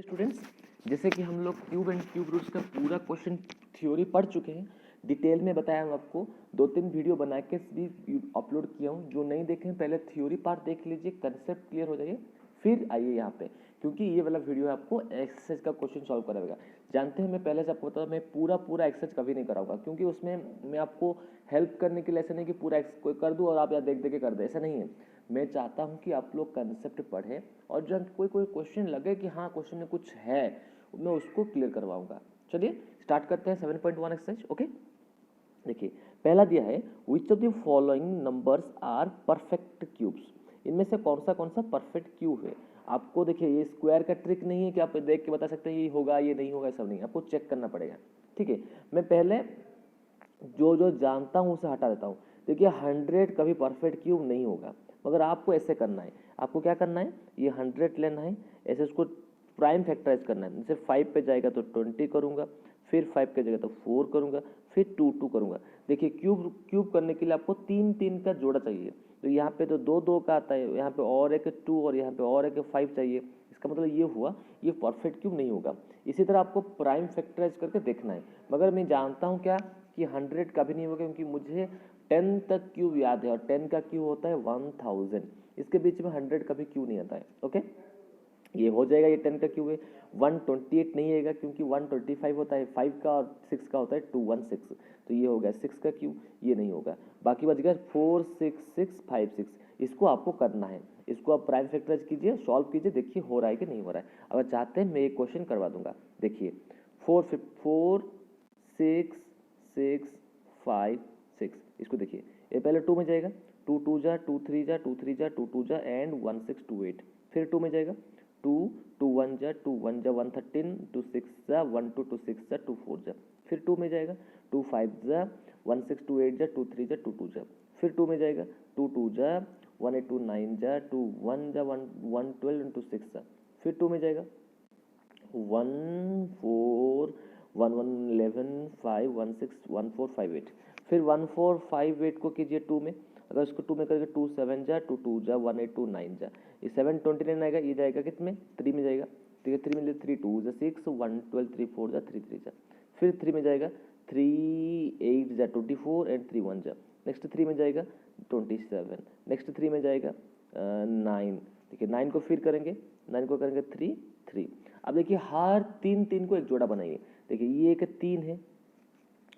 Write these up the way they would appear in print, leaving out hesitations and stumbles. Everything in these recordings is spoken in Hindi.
स्टूडेंट्स, जैसे कि हम लोग क्यूब एंड क्यूब रूट्स का पूरा क्वेश्चन थ्योरी पढ़ चुके हैं, डिटेल में बताया हूँ आपको, 2-3 वीडियो बना के भी अपलोड किया हूँ। जो नहीं देखे पहले थ्योरी पार्ट देख लीजिए, कंसेप्ट क्लियर हो जाइए, फिर आइए यहाँ पे, क्योंकि ये वाला वीडियो आपको एक्सरसाइज का क्वेश्चन सॉल्व कराएगा। जानते हैं मैं पहले से आपको बता मैं पूरा एक्सरसाइज कभी नहीं कराऊंगा, क्योंकि उसमें मैं आपको हेल्प करने के लिए ऐसा नहीं कि पूरा कोई कर दूँ और आप या देख के कर दे, ऐसा नहीं है। मैं चाहता हूँ कि आप लोग कंसेप्ट पढ़ें और जब कोई क्वेश्चन लगे कि हाँ क्वेश्चन में कुछ है, मैं उसको क्लियर करवाऊंगा। चलिए स्टार्ट करते हैं 7.1 एक्सरसाइज। ओके, देखिए पहला दिया है which of the following numbers are perfect cubes. इनमें से कौन सा परफेक्ट क्यूब है। आपको देखिए ये स्क्वायर का ट्रिक नहीं है कि आप देख के बता सकते हैं ये होगा ये नहीं होगा, सब नहीं, आपको चेक करना पड़ेगा। ठीक है, मैं पहले जो जानता हूँ उसे हटा देता हूँ। देखिए 100 कभी परफेक्ट क्यूब नहीं होगा, मगर आपको ऐसे करना है। आपको क्या करना है, ये 100 लेना है, ऐसे उसको प्राइम फैक्टराइज करना है। जैसे 5 पे जाएगा तो 20 करूँगा, फिर 5 के जगह तो 4 करूँगा, फिर 2 करूँगा। देखिए क्यूब करने के लिए आपको 3 का जोड़ा चाहिए, तो यहाँ पे तो 2 का आता है, यहाँ पे और एक 2 और यहाँ पे और एक 5 चाहिए। इसका मतलब ये हुआ ये परफेक्ट क्यूब नहीं होगा। इसी तरह आपको प्राइम फैक्टराइज करके देखना है, मगर मैं जानता हूँ क्या कि 100 कभी नहीं होगा, क्योंकि मुझे 10 तक क्यूब याद है और 10 का क्यूब होता है 1000। इसके बीच में 100 कभी क्यूब नहीं आता है। ओके, ये हो जाएगा, ये 10 का क्यूब है। 128 नहीं आएगा, क्योंकि 125 होता है, 5 का और 6 का होता है 216, तो ये हो गया 6 का क्यूब, ये नहीं होगा। बाकी बच गया 4 6 6 5 6। इसको आपको करना है, इसको आप प्राइम फैक्टराइज कीजिए, सॉल्व कीजिए, देखिए हो रहा है कि नहीं हो रहा है। अगर चाहते हैं मैं एक क्वेश्चन करवा दूंगा। देखिए 4 6 6 5 6, इसको देखिए, ये पहले 2 में जाएगा, 2 2 जा 2 3 जा 2 3 जा 2 2 जा एंड 1 6 2 8। फिर 2 में जाएगा, 2 2 1 जा 2 1 जा 113, 2 6 जा 1 2 2 6 जा 2 4 जा। फिर 2 में जाएगा, 2 5 जा 1 6 2 8 जा 2 3 जा 2 2 जा। फिर 2 में जाएगा, 2 2 जा 1 8 2 9 जा 2 1 जा 1 1 12 2 6 जा। फिर 2 में जाएगा, 1 4 1 1 11 5 1 6 1 4 5 8। फिर 1 4 5 8 को कीजिए 2 में, अगर इसको 2 में करेंगे 2 7 जा 2 2 जा 1 8 2 9 जा। ये 7 29 आएगा, ये जाएगा कितने 3 में जाएगा, ठीक है 3 में 3 2 जा 6 1 12 3 4 जा 3 3 जा। फिर 3 में जाएगा 3 8 जा 24 एंड 3 1 जा। नेक्स्ट 3 में जाएगा 27, नेक्स्ट 3 में जाएगा 9, ठीक है 9 को फिर करेंगे, 9 को करेंगे 3 3। अब देखिए हर 3 को एक जोड़ा बनाइए। देखिए ये एक 3 है,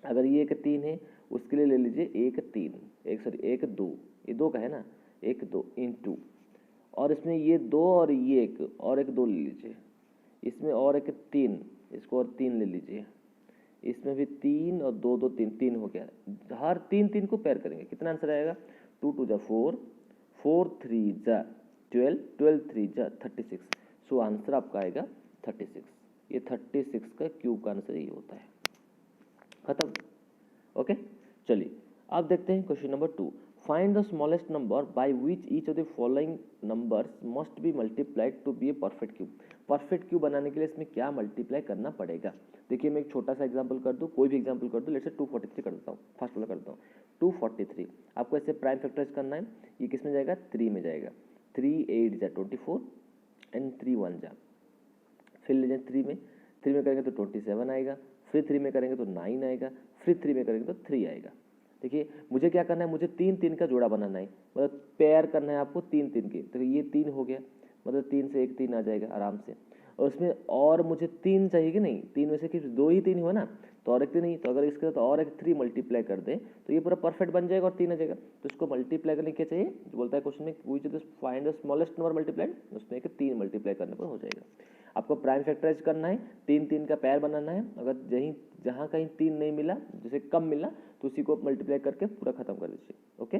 अगर ये एक 3 है उसके लिए ले लीजिए एक 3, एक 2, ये 2 का है ना, एक 2 इंटू, और इसमें ये 2 और ये एक 2 ले लीजिए, इसमें और एक 3, इसको और 3 ले लीजिए, इसमें भी 3 और 2 2 3 हो गया। हर 3 को पैर करेंगे, कितना आंसर आएगा, 2 2 जा 4 4 3 जा 12 12 3 जा 36। सो आंसर आपका आएगा 36। ये 36 का क्यूब का आंसर ये होता है। खत्म। ओके, चलिए अब देखते हैं question number 2। Find the smallest number by which each of the following numbers must be multiplied to be a perfect cube. Perfect cube बनाने के लिए इसमें क्या मल्टीप्लाई करना पड़ेगा। देखिए मैं एक छोटा सा एग्जांपल कर दूं, कोई भी एग्जांपल कर दूं, लेट्स से 243 कर देता हूँ, फर्स्ट वाला करता हूँ 243। आपको ऐसे प्राइम फैक्टराइज करना है, ये किस में जाएगा 3 में जाएगा, 3 8 जा 24 एंड 3 1 जा। फिर ले जाए 3 में करेंगे तो 27 आएगा, फिर 3 में करेंगे तो 9 आएगा, फिर 3 में करेंगे तो 3 आएगा। देखिए मुझे क्या करना है, मुझे 3 का जोड़ा बनाना है, मतलब पेयर करना है आपको 3 के। तो ये 3 हो गया, मतलब 3 से एक 3 आ जाएगा आराम से, और उसमें और मुझे 3 चाहिए कि नहीं, 3 में से कि 2 ही 3 हुआ ना, तो और एक 3 नहीं, तो अगर इसके साथ और एक 3 मल्टीप्लाई कर दे तो ये पूरा परफेक्ट बन जाएगा और 3 आ जाएगा। तो इसको मल्टीप्लाई करने क्या चाहिए, जो बोलता है क्वेश्चन में which is find the smallest number multiplied, उसमें एक 3 मल्टीप्लाई करने पर हो जाएगा। आपको प्राइम फैक्टराइज करना है, 3 का पैर बनाना है, अगर जहाँ कहीं 3 नहीं मिला, जैसे कम मिला, तो उसी को मल्टीप्लाई करके पूरा खत्म कर दीजिए। ओके,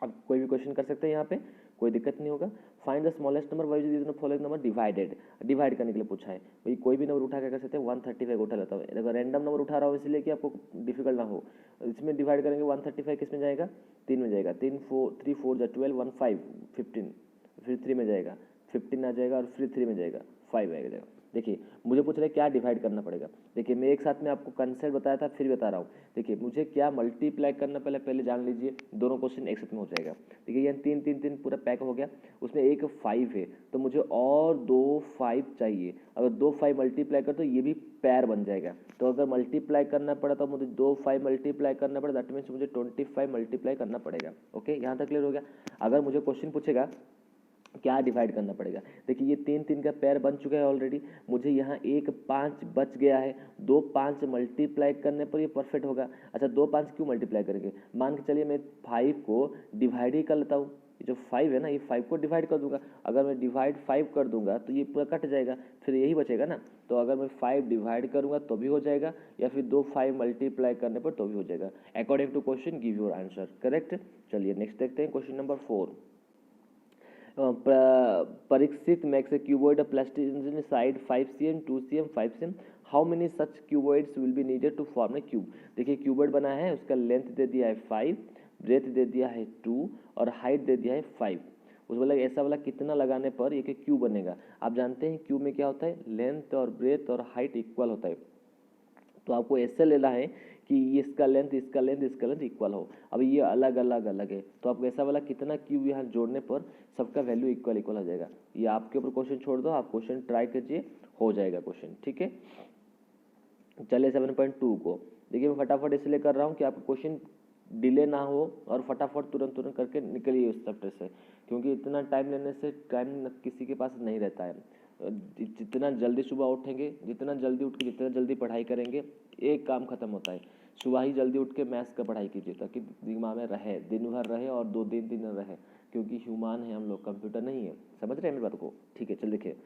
अब कोई भी क्वेश्चन कर सकते हैं, यहाँ पे कोई दिक्कत नहीं होगा। Find the smallest number by using the following number divided. Divide करने के लिए पूछा है भाई, कोई भी नंबर उठा के कर सकते हैं, 135 उठा लेता हूँ, अगर रैंडम नंबर उठा रहा हूँ इसलिए कि आपको डिफिकल्ट ना हो। इसमें डिवाइड करेंगे 135 किस में जाएगा, 3 में जाएगा, 3 4 जा 12 1 5 15, फिर 3 में जाएगा 15 आ जाएगा, और फिर 3 में जाएगा 5 आएगा जाएगा। देखिए मुझे पूछ रहे क्या डिवाइड करना पड़ेगा। देखिए मैं एक साथ में आपको कंसेप्ट बताया था, फिर बता रहा हूँ। देखिए मुझे क्या मल्टीप्लाई करना पहले जान लीजिए, दोनों क्वेश्चन एक साथ में हो जाएगा। देखिए यहाँ 3 3 3 पूरा पैक हो गया, उसमें एक 5 है तो मुझे और 2 5 चाहिए। अगर 2 5 मल्टीप्लाई कर तो ये भी पैर बन जाएगा। तो अगर मल्टीप्लाई करना पड़ा तो मुझे 2 5 मल्टीप्लाई करना पड़ा, दैट मीन्स मुझे 25 मल्टीप्लाई करना पड़ेगा। ओके, यहाँ तक क्लियर हो गया। अगर मुझे क्वेश्चन पूछेगा क्या डिवाइड करना पड़ेगा, देखिए ये 3 3 का पैर बन चुका है ऑलरेडी, मुझे यहाँ एक 5 बच गया है, 2 5 मल्टीप्लाई करने पर ये परफेक्ट होगा। अच्छा 2 5 क्यों मल्टीप्लाई करेंगे, मान के चलिए मैं 5 को डिवाइड ही कर लेता हूँ। ये जो 5 है ना, ये 5 को डिवाइड कर दूंगा। अगर मैं डिवाइड 5 कर दूंगा तो ये पूरा कट जाएगा, फिर यही बचेगा ना। तो अगर मैं 5 डिवाइड करूंगा तो भी हो जाएगा, या फिर 2 5 मल्टीप्लाई करने पर तो भी हो जाएगा। According to question give your answer. Correct. चलिए नेक्स्ट देखते हैं question number 4। Parikshit makes a cuboid of plasticine side 5 cm, 2 cm, 5 cm. How many such cuboids will be needed to form a cube? देखिए क्यूबॉइड बना है, उसका लेंथ दे दिया है 5, ब्रेथ दे दिया है 2 और हाइट दे दिया है 5। उस वाला ऐसा वाला कितना लगाने पर ये क्यूब बनेगा। आप जानते हैं क्यूब में क्या होता है, लेंथ और ब्रेथ और हाइट इक्वल होता है। तो आपको ऐसे लेना है कि इसका लेंथ इसका लेंथ इसका लेंथ इक्वल हो। अब ये अलग अलग है, तो आपको ऐसा वाला कितना क्यूब यहाँ जोड़ने पर सबका वैल्यू इक्वल हो जाएगा। ये आपके ऊपर क्वेश्चन छोड़ दो, आप क्वेश्चन ट्राई कीजिए, हो जाएगा क्वेश्चन। ठीक है, चलिए 7.2 को देखिए मैं फटाफट इसलिए कर रहा हूँ कि आपको क्वेश्चन डिले ना हो और फटाफट तुरंत करके निकलिए उस चैप्टर से, क्योंकि इतना टाइम लेने से टाइम किसी के पास नहीं रहता है। जितना जल्दी सुबह उठेंगे, जितना जल्दी उठ के जितना जल्दी पढ़ाई करेंगे, एक काम खत्म होता है। सुबह ही जल्दी उठ के मैथ्स का पढ़ाई कीजिए ताकि दिमाग में रहे, दिन भर रहे और 2 दिन रहे, क्योंकि ह्यूमन है हम लोग, कंप्यूटर नहीं है। समझ रहे हैं मेरी बात को। ठीक है, चल देखिए,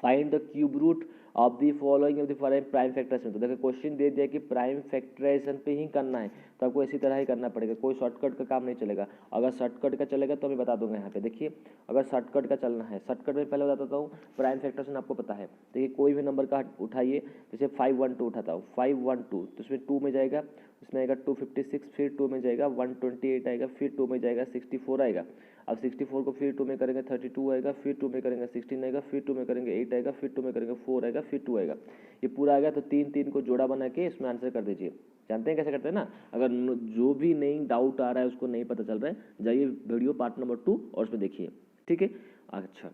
find the cube root of the following of the prime factorisation. तो देखिए क्वेश्चन दे दिया कि प्राइम फैक्टराइजेशन पे ही करना है, तो आपको इसी तरह ही करना पड़ेगा, कोई शॉर्टकट का काम नहीं चलेगा। अगर शॉर्टकट का चलेगा तो मैं बता दूंगा यहाँ पे। देखिए अगर शॉर्टकट का चलना है, शॉर्टकट में पहले बता देता हूँ, प्राइम फैक्टराइजेशन आपको पता है। देखिए कोई भी नंबर का उठाइए, जैसे 512 उठाता हूँ, 512 तो इसमें 2 में जाएगा, इसमें आएगा 256, फिर 2 में जाएगा 128 आएगा, फिर 2 में जाएगा 64 आएगा। अब 64 को फिर 2 में करेंगे 32 आएगा, फिर 2 में करेंगे 16 आएगा, फिर 2 में करेंगे 8 आएगा, फिर 2 में करेंगे 4 आएगा, फिर 2 आएगा। ये पूरा आ गया तो 3 3 को जोड़ा बना के इसमें आंसर कर दीजिए। जानते हैं कैसे करते हैं ना। अगर जो भी नहीं डाउट आ रहा है, उसको नहीं पता चल रहा है, जाइए वीडियो पार्ट नंबर 2 और उसमें देखिए। ठीक है, अच्छा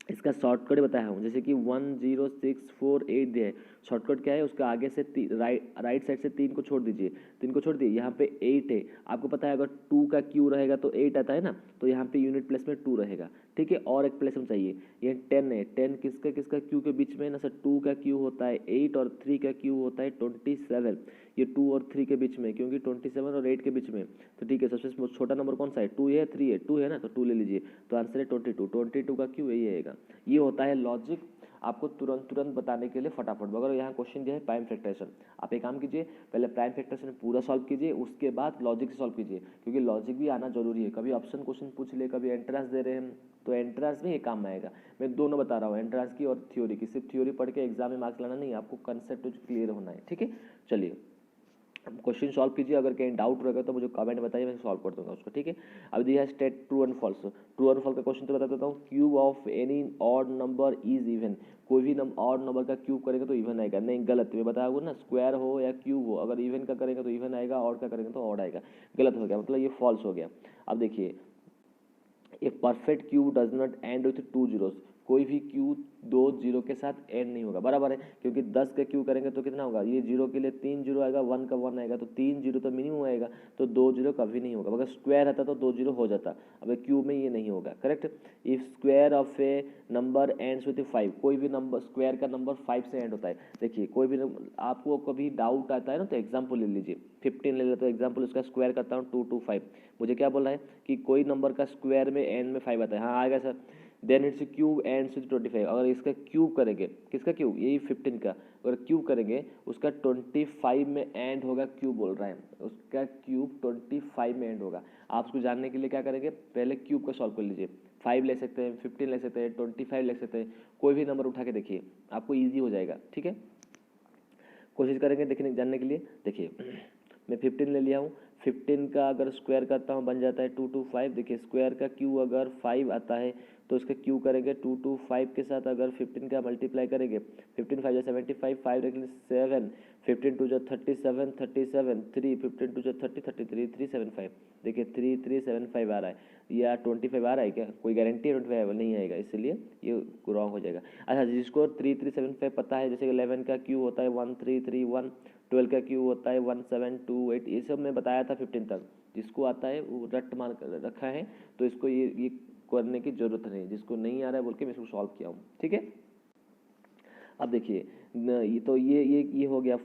इसका शॉर्टकट बताया हूँ, जैसे कि 10648 दिया है, शॉर्टकट क्या है, उसका आगे से राइट साइड से 3 को छोड़ दीजिए, 3 को छोड़ दिए, यहाँ पे 8 है। आपको पता है अगर 2 का क्यू रहेगा तो 8 आता है ना, तो यहाँ पे यूनिट प्लेस में 2 रहेगा। ठीक है, और एक प्लेस में चाहिए, ये 10 है, 10 किसका किसका क्यू के बीच में ना सर, 2 का क्यू होता है 8 और 3 का क्यू होता है 27। ये 2 और 3 के बीच में, क्योंकि 27 और 8 के बीच में। तो ठीक है, सबसे छोटा नंबर कौन सा है, 2 है 3 है, 2 है ना, तो 2 ले लीजिए, तो आंसर है 22। 22 का क्यू यही आएगा। ये होता है लॉजिक, आपको तुरंत बताने के लिए फटाफट। अगर यहाँ क्वेश्चन दिया है प्राइम फैक्टराइजेशन, आप एक काम कीजिए, पहले प्राइम फैक्टराइजेशन पूरा सॉल्व कीजिए, उसके बाद लॉजिक से सॉल्व कीजिए, क्योंकि लॉजिक भी आना जरूरी है। कभी ऑप्शन क्वेश्चन पूछ ले, कभी एंट्रेंस दे रहे हैं, तो एंट्रेंस में ये काम आएगा। मैं दोनों बता रहा हूँ, एंट्रेंस की और थ्योरी की। सिर्फ थ्योरी पढ़ के एग्जाम में मार्क्स लाना नहीं, आपको कंसेप्ट क्लियर होना है। ठीक है, चलिए क्वेश्चन सॉल्व कीजिए। अगर कहीं डाउट रहेगा तो मुझे कमेंट बताइए, मैं सॉल्व कर दूंगा उसको। ठीक है, अब दिया है state true and false. True and false का क्वेश्चन तो बता देता हूँ। Cube of any odd number is even. कोई भी ऑड नंबर का क्यूब करेंगे तो इवन आएगा, नहीं गलत, मैं बताया ना, स्क्वायर हो या क्यूब हो, अगर इवन का करेंगे तो इवन आएगा, ऑड का करेंगे तो ऑड आएगा। गलत हो गया, मतलब ये फॉल्स हो गया। अब देखिए, ए perfect cube does not and with 2 zeros. कोई भी क्यू 2 जीरो के साथ एंड नहीं होगा, बराबर है, क्योंकि 10 का क्यू करेंगे तो कितना होगा, ये जीरो के लिए 3 जीरो आएगा, 1 का 1 आएगा, तो 3 जीरो तो मिनिमम आएगा, तो 2 जीरो कभी नहीं होगा। अगर स्क्वायर रहता तो 2 जीरो हो जाता, अब क्यूब में ये नहीं होगा। Correct. If square of A number ends with 5, कोई भी नंबर स्क्वायर का नंबर 5 से एंड होता है। देखिए कोई भी आपको कभी डाउट आता है ना, तो एग्जाम्पल ले लीजिए, 15 ले लेते हो एग्जाम्पल, उसका स्क्वायर करता हूँ 2 2 5। मुझे क्या बोल रहा है कि कोई नंबर का स्क्वायर में एंड में 5 आता है, हाँ आएगा sir. Then its cube ends with 25। अगर इसका क्यूब करेंगे, किसका क्यूब, यही 15 का, अगर क्यूब करेंगे उसका 25 में एंड होगा, क्यूब बोल रहा है, उसका क्यूब 25 में एंड होगा। आप उसको जानने के लिए क्या करेंगे, पहले क्यूब का सॉल्व कर लीजिए। 5 ले सकते हैं, 15 ले सकते हैं, 25 ले सकते हैं, कोई भी नंबर उठा के देखिए, आपको ईजी हो जाएगा। ठीक है, कोशिश करेंगे देखने जानने के लिए। देखिए मैं 15 ले लिया हूँ, 15 का अगर स्क्वायर करता हूँ बन जाता है 2 2 5। देखिए स्क्वायर का क्यू अगर 5 आता है तो उसका क्यू करेंगे 2 2 5 के साथ अगर 15 का मल्टीप्लाई करेंगे 15 5 75 5 रख 7 15 2 37 37 3 15 2 30 33 375 देखिए 3375 आ रहा है या 25 आ रहा है क्या? कोई गारंटी है 25 नहीं आएगा, इसलिए ये रॉन्ग हो जाएगा। अच्छा, जिसको 3375 पता है, जैसे कि 11 का क्यू होता है 1331, 12 का क्यू होता है 1728, ये सब मैं बताया था 15 तक। जिसको आता है वो रट मार रखा है, तो इसको ये करने की जरूरत नहीं, जिसको नहीं आ रहा है बोल के मैं इसको सॉल्व किया हूँ, ठीक है। अब देखिए तो ये हो गया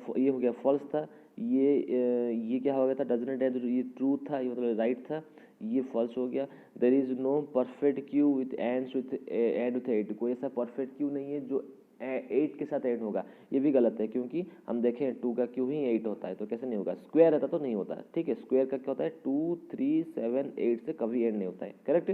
फॉल्स था, ये क्या हो गया था, डजंट एंड, ये ट्रू था, ये मतलब राइट था, ये फॉल्स हो गया। There is no perfect cube with ends with end with 8, कोई ऐसा परफेक्ट क्यू नहीं है जो 8 के साथ एंड होगा, ये भी गलत है, क्योंकि हम देखें 2 का क्यू ही 8 होता है, तो कैसे नहीं होगा, स्क्वायर रहता तो नहीं होता, ठीक है। स्क्वायर का क्या होता है 2 3 7 8 से कभी एंड नहीं होता है, करेक्ट।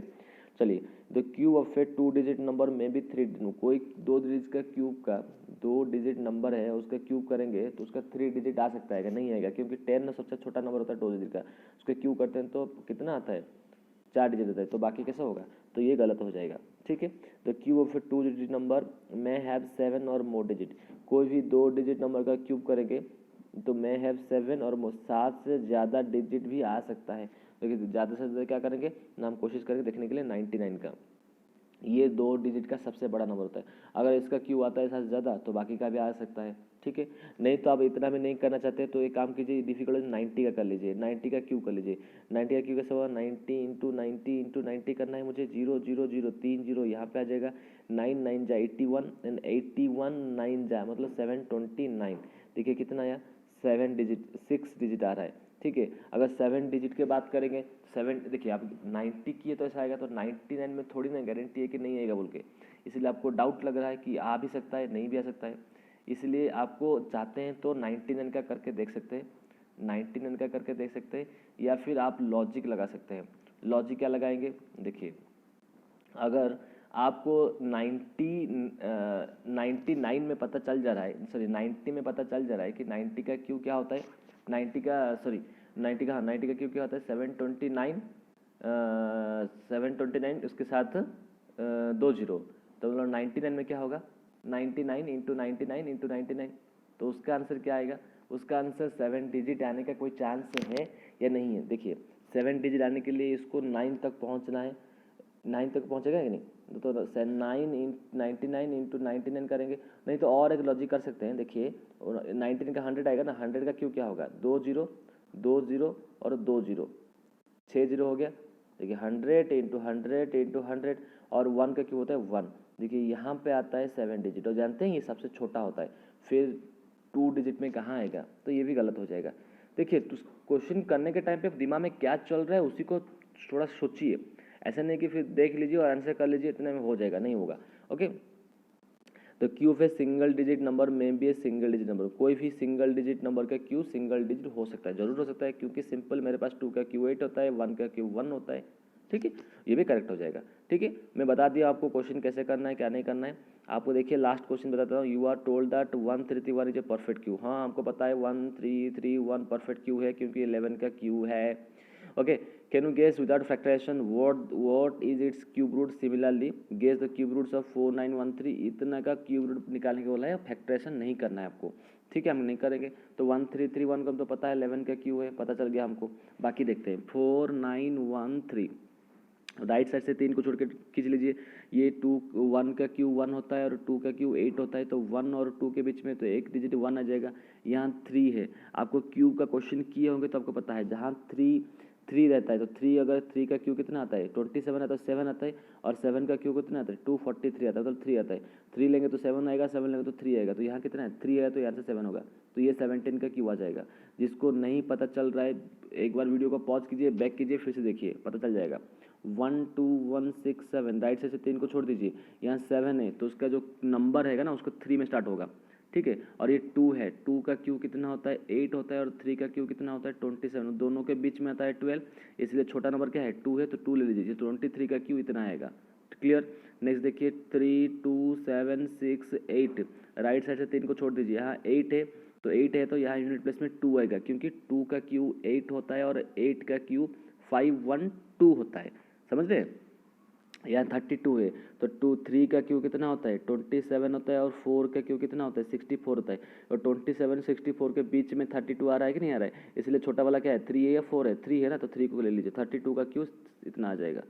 चलिए, the cube of A 2 digit number में भी 3, कोई 2 डिजिट का क्यूब का 2 डिजिट नंबर है, उसका क्यूब करेंगे तो उसका 3 डिजिट आ सकता है, नहीं आएगा, क्योंकि 10 सबसे छोटा नंबर होता है 2 डिजिट का, उसका क्यूब करते हैं तो कितना आता है 4 डिजिट आता है, तो बाकी कैसा होगा, तो ये गलत हो जाएगा, ठीक है। The cube of A 2 digit number में हैव 7 और मोर डिजिट, कोई भी 2 डिजिट नंबर का क्यूब करेंगे तो मैं हैव 7 और 7 से ज़्यादा डिजिट भी आ सकता है, लेकिन ज़्यादा से ज़्यादा क्या करेंगे ना, हम कोशिश करेंगे देखने के लिए 99 का, ये 2 डिजिट का सबसे बड़ा नंबर होता है। अगर इसका क्यू आता है सबसे ज़्यादा तो बाकी का भी आ सकता है, ठीक है। नहीं तो आप इतना भी नहीं करना चाहते तो एक काम कीजिए, डिफिकल्ट 90 का कर लीजिए, 90 का क्यू कर लीजिए। 90 का क्यू कैसे होगा, 90 इंटू 90 इंटू 90 करना है मुझे, 0 0 0 3 0 यहाँ पे आ जाएगा, 9 9 जा 81 एंड 81 9 जा मतलब 729, देखिए कितना आया 6 डिजिट आ रहा है, ठीक है। अगर 7 डिजिट की बात करेंगे, 7 देखिए आप 90 की है तो ऐसा आएगा, तो 99 में थोड़ी ना गारंटी है कि नहीं आएगा बोल के, इसलिए आपको डाउट लग रहा है कि आ भी सकता है नहीं भी आ सकता है, इसलिए आपको चाहते हैं तो 99 का करके देख सकते हैं, 99 का करके देख सकते हैं, या फिर आप लॉजिक लगा सकते हैं। लॉजिक क्या लगाएंगे, देखिए अगर आपको 99 में पता चल जा रहा है, सॉरी 90 में पता चल जा रहा है कि 90 का क्यू क्या होता है, 90 का सॉरी 90 का, हाँ 90 का क्यू क्या होता है 729, 729 उसके साथ 2 जीरो, तो मतलब 99 में क्या होगा 99 इंटू 99 इंटू 99, तो उसका आंसर क्या आएगा, उसका आंसर 7 डिजिट आने का कोई चांस है या नहीं है। देखिए 7 डिजिट आने के लिए इसको 9 तक पहुंचना है, 9 तक पहुंचेगा कि नहीं, तो 99 इंटू 99 करेंगे, नहीं तो और एक लॉजिक कर सकते हैं। देखिए 19 का 100 आएगा ना, 100 का क्यू क्या होगा 2 0 2 0 और 2 0, 6 0 हो गया। देखिए 100 इंटू 100 इंटू 100 और 1 का क्यू होता है 1, देखिए यहाँ पे आता है 7 डिजिट, और जानते हैं ये सबसे छोटा होता है, फिर 2 डिजिट में कहाँ आएगा, तो ये भी गलत हो जाएगा। देखिए क्वेश्चन करने के टाइम पे दिमाग में क्या चल रहा है उसी को थोड़ा सोचिए, ऐसा नहीं कि फिर देख लीजिए और आंसर कर लीजिए इतने में हो जाएगा, नहीं होगा, ओके। तो Q of a single digit number में भी ए सिंगल डिजिट नंबर, कोई भी सिंगल डिजिट नंबर का क्यू सिंगल डिजिट हो सकता है, जरूर हो सकता है, क्योंकि सिंपल मेरे पास 2 का क्यू 8 होता है, 1 का क्यू 1 होता है, ठीक है, ये भी करेक्ट हो जाएगा, ठीक है। मैं बता दिया आपको क्वेश्चन कैसे करना है क्या नहीं करना है। आपको देखिए लास्ट क्वेश्चन बताता हूँ, you are told that 131 is a perfect cube, हाँ हमको पता है 1331 परफेक्ट क्यू है क्योंकि 11 का क्यू है, okay. Can you guess without factorisation what is its cube root, similarly guess the cube roots of 4913, इतना का क्यूब रूट निकालने के बोला है, फैक्टराइजेशन नहीं करना है आपको, ठीक है, हम नहीं करेंगे। तो 1331 का तो पता है 11 का क्यू है, पता चल गया हमको। बाकी देखते हैं 4913, राइट साइड से 3 को छोड़ के खींच लीजिए, ये 1 का क्यू 1 होता है और 2 का क्यू 8 होता है, तो 1 और 2 के बीच में तो एक डिजिट 1 आ जाएगा, यहाँ 3 है, आपको क्यू का क्वेश्चन किए होंगे तो आपको पता है, जहाँ 3 रहता है तो 3, अगर 3 का क्यू कितना आता है 27 आता है, तो 7 आता है, और 7 का क्यू कितना आता है 243 आता है, मतलब 3 आता है, 3 लेंगे तो 7 आएगा, 7 लेंगे तो 3 आएगा, तो यहाँ कितना है 3 आएगा, तो यहाँ से 7 होगा, तो ये 17 का क्यू आ जाएगा। जिसको नहीं पता चल रहा है एक बार वीडियो को पॉज कीजिए, बैक कीजिए, फिर से देखिए, पता चल जाएगा। 1 2 1 6 7, राइट साइड से 3 को छोड़ दीजिए, यहाँ 7 है तो उसका जो नंबर रहेगा ना उसको 3 में स्टार्ट होगा, ठीक है। और ये 2 है, 2 का क्यू कितना होता है 8 होता है, और 3 का क्यू कितना होता है 27, दोनों के बीच में आता है 12, इसलिए छोटा नंबर क्या है 2 है, तो 2 ले लीजिए, 23 का क्यू इतना आएगा, क्लियर। नेक्स्ट देखिए 3 2 7 6 8, राइट साइड से 3 को छोड़ दीजिए, यहाँ 8 है, तो 8 है तो यहाँ यूनिट प्लेस में 2 आएगा, क्योंकि 2 का क्यू 8 होता है और 8 का क्यू 512 होता है, समझ रहे हैं। यहाँ 32 है तो 3 का क्यू कितना होता है 27 होता है, और 4 का क्यू कितना होता है 64 होता है। और 27 64 के बीच में 32 आ रहा है कि नहीं आ रहा है, इसलिए छोटा वाला क्या है 3 है या 4 है, 3 है ना, तो 3 को ले लीजिए, 32 का क्यू इतना आ जाएगा।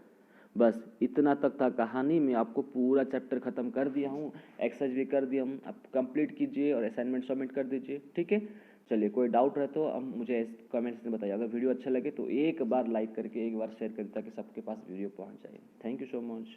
बस इतना तक था कहानी। मैं आपको पूरा चैप्टर ख़त्म कर दिया हूँ, एक्सरसाइज भी कर दिया हूँ, आप कंप्लीट कीजिए और असाइनमेंट सबमिट कर दीजिए, ठीक है। चलिए, कोई डाउट रहे तो अब मुझे कमेंट्स में बताइए। अगर वीडियो अच्छा लगे तो एक बार लाइक करके एक बार शेयर करें ताकि सबके पास वीडियो पहुंच जाए। Thank you so much.